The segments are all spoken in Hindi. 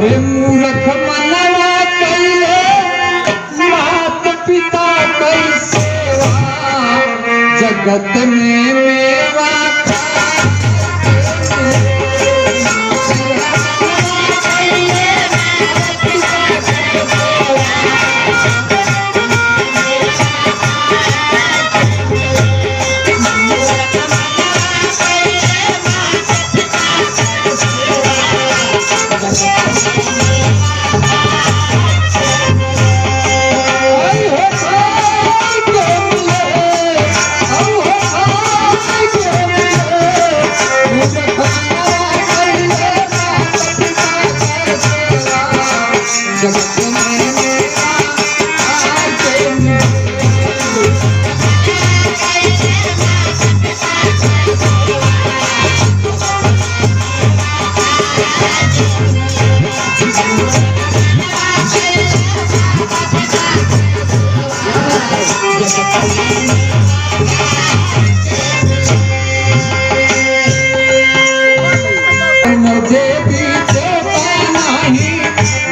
अरे मूर्ख मनवा कइले मात पिता कई सेवा जगत में मेवा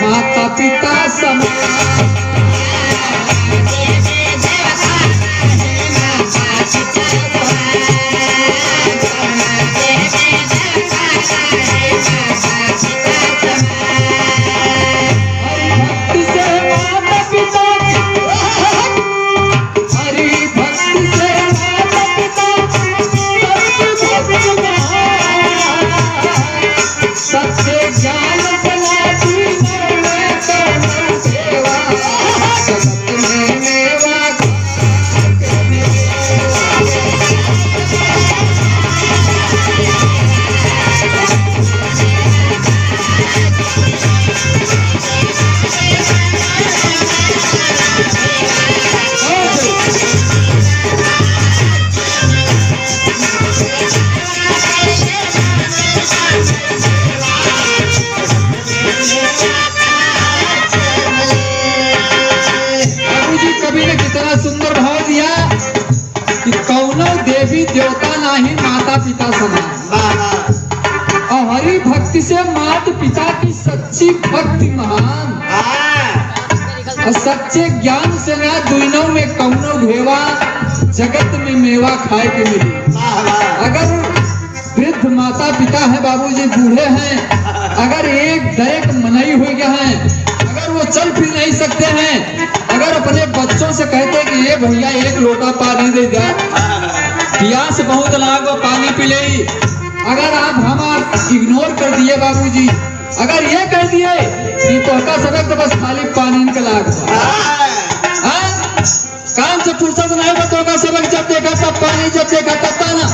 माता पिता समान सुंदर भाव दिया कि कौनो देवी देवता नहीं माता पिता समान और हरि भक्ति से माता पिता की सच्ची भक्ति महान और सच्चे ज्ञान से ना दुनिया में कौनो भेवा जगत में मेवा खाए के मिली। अगर वृद्ध माता पिता है बाबूजी बूढ़े हैं अगर एक मनई हो गया है अगर वो चल फिर नहीं सकते हैं अगर अपने बच्चों से कहते कि ये भैया एक लोटा पानी दे दे प्यास बहुत लागो पानी पी ले अगर आप हम इग्नोर कर दिए बाबूजी अगर ये कह दिए कि तोहका सबक तो बस खाली पानी के लाग काम से फुर्सत नहीं बतोगा सबक जब देखा तब पानी जब देखा तब पाना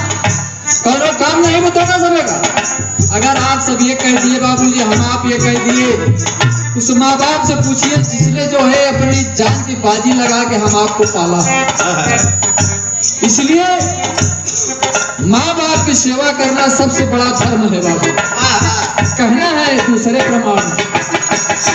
कौनो काम नहीं बतोगा सबक अगर आप सब ये कह दिए बाबूजी हम आप ये कह दिए उस माँ बाप से पूछिए जिसने जो है अपनी जान की बाजी लगा के हम आपको पाला है। इसलिए माँ बाप की सेवा करना सबसे बड़ा धर्म है बाबू कहना है दूसरे प्रमाण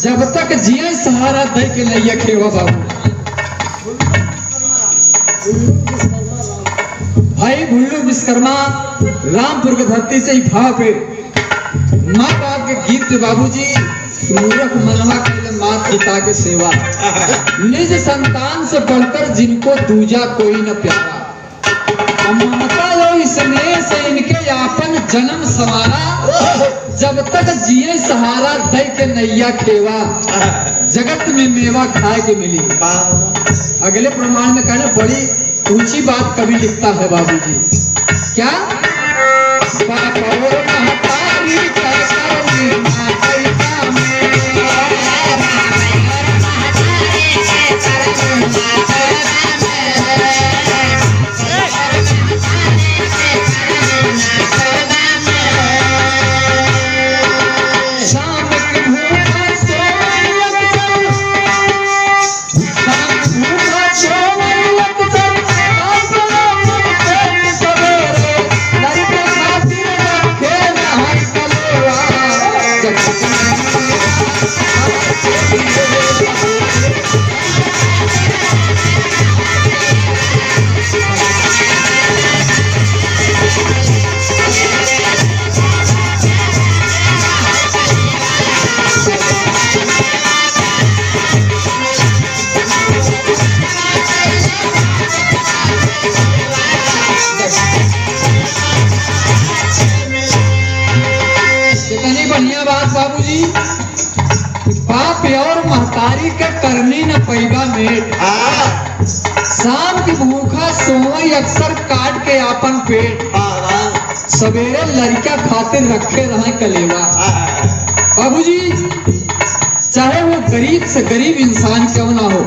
जब तक जिया सहारा दे के नहीं खेवा बाबू भाई भुल्लू विश्वकर्मा रामपुर की धरती से ही भाव पे माँ बाप के गीत बाबूजी मूर्ख मनवा के माता पिता के सेवा निज संतान से बढ़कर जिनको दूजा कोई न प्यारा ममता लो स्नेह से इनके यापन जन्म सवारा, जब तक जिए सहारा दई के नैया खेवा, जगत में मेवा खाए के मिली। अगले प्रमाण में कहना बड़ी ऊंची बात कवि लिखता है बाबूजी, क्या बाप और महतारी कर करनी मातैया में, शाम की भूखा सोई अक्सर, शाम की भूखा सोई अक्सर, अपना पेट सवेरे लड़के खातिर रखे नहर कलेवा, कितनी बढ़िया बात बाबूजी। बाप और महतारी के करनी न पैबा मेट, शाम की भूखा सोई अक्सर काट के आपन पेट, सवेरे लड़का खातिर रखे रहे कलेवा। बाबूजी चाहे वो गरीब से गरीब इंसान क्यों ना हो,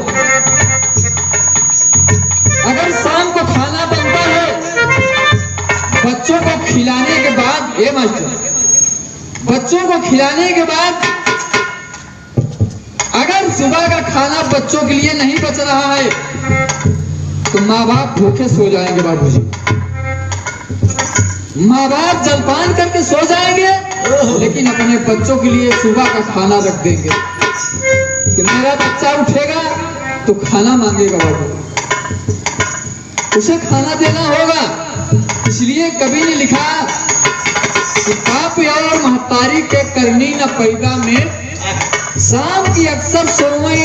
अगर शाम को खाना बनता है बच्चों को खिलाने के बाद, ये मास्टर बच्चों को खिलाने के बाद अगर सुबह का खाना बच्चों के लिए नहीं बच रहा है तो माँ बाप भूखे सो जाएंगे बाबूजी। माँ बाप जलपान करके सो जाएंगे लेकिन अपने बच्चों के लिए सुबह का खाना रख देंगे कि मेरा बच्चा उठेगा तो खाना मांगेगा बाबू, उसे खाना देना होगा। इसलिए कवि ने लिखा कि बाप और महतारी के करनी न पैदा में, शाम की अक्सर सोवई,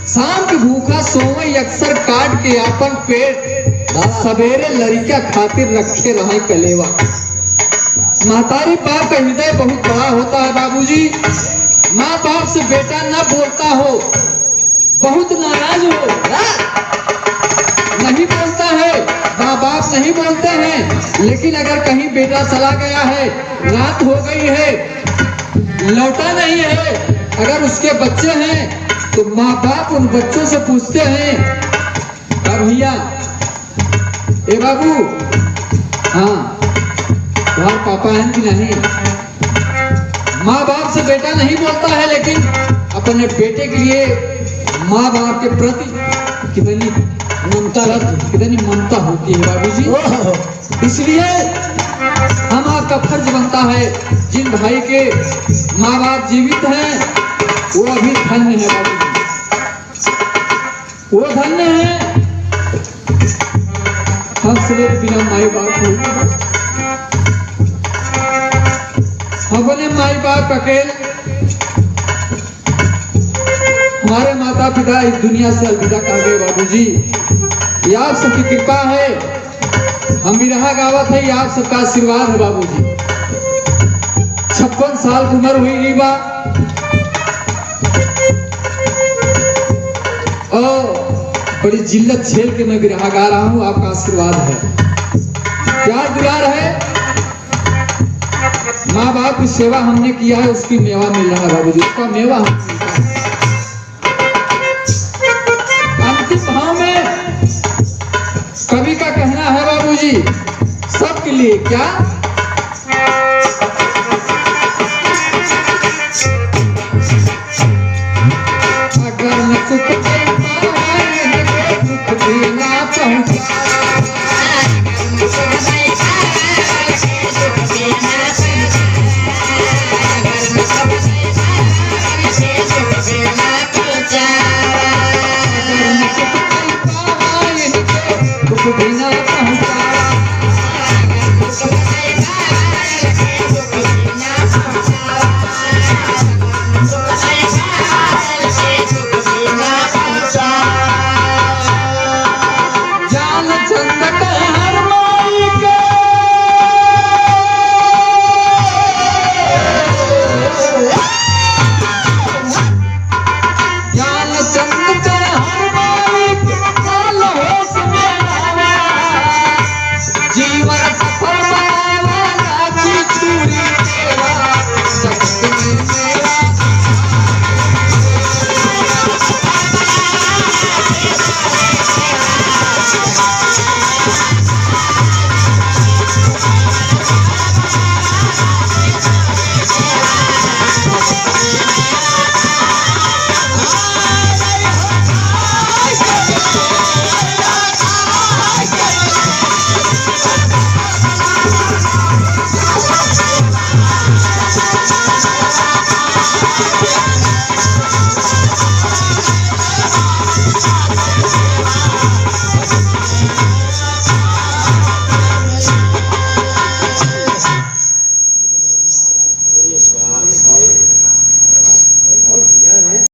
शाम की भूखा सोवई अक्सर काट के आपन पेट, सवेरे लड़का खातिर रखे रहे कलेवा। महतारी बाप का हृदय बहुत बड़ा होता है बाबूजी। माँ बाप से बेटा न बोलता हो, बहुत नाराज हो, नहीं बोलता है, माँ बाप नहीं बोलते हैं, लेकिन अगर कहीं बेटा चला गया है, रात हो गई है, लौटा नहीं है, अगर उसके बच्चे हैं तो माँ बाप उन बच्चों से पूछते हैं, भैया ए बाबू, हाँ तुम्हारे पापा हैं कि नहीं। माँ बाप से बेटा नहीं बोलता है लेकिन अपने बेटे के लिए माँ बाप के प्रति कितनी कितनी ममता होती है बाबूजी। इसलिए हम आपका फर्ज बनता है, जिन भाई के माँ बाप जीवित हैं वो अभी धन्य है बाबूजी, वो धन्य है। हमसे बिना माई बाप हो, अपने माई बाप अकेले हमारे माता पिता इस दुनिया से अलविदा कर गए बाबूजी। ये आप सबकी कृपा है, हम भी रहा गावत है, ये आप सबका आशीर्वाद है बाबूजी। 56 साल की उम्र हुई गई बा और बड़ी जिल्लत झेल के मैं बिरहा गा रहा हूँ। आपका आशीर्वाद है, प्यार दुलार है, माँ बाप की सेवा हमने किया है, उसकी मेवा मिल रहा है बाबूजी, उसका मेवा हम अंतिम भाव में कवि का कहना है बाबूजी सबके लिए, क्या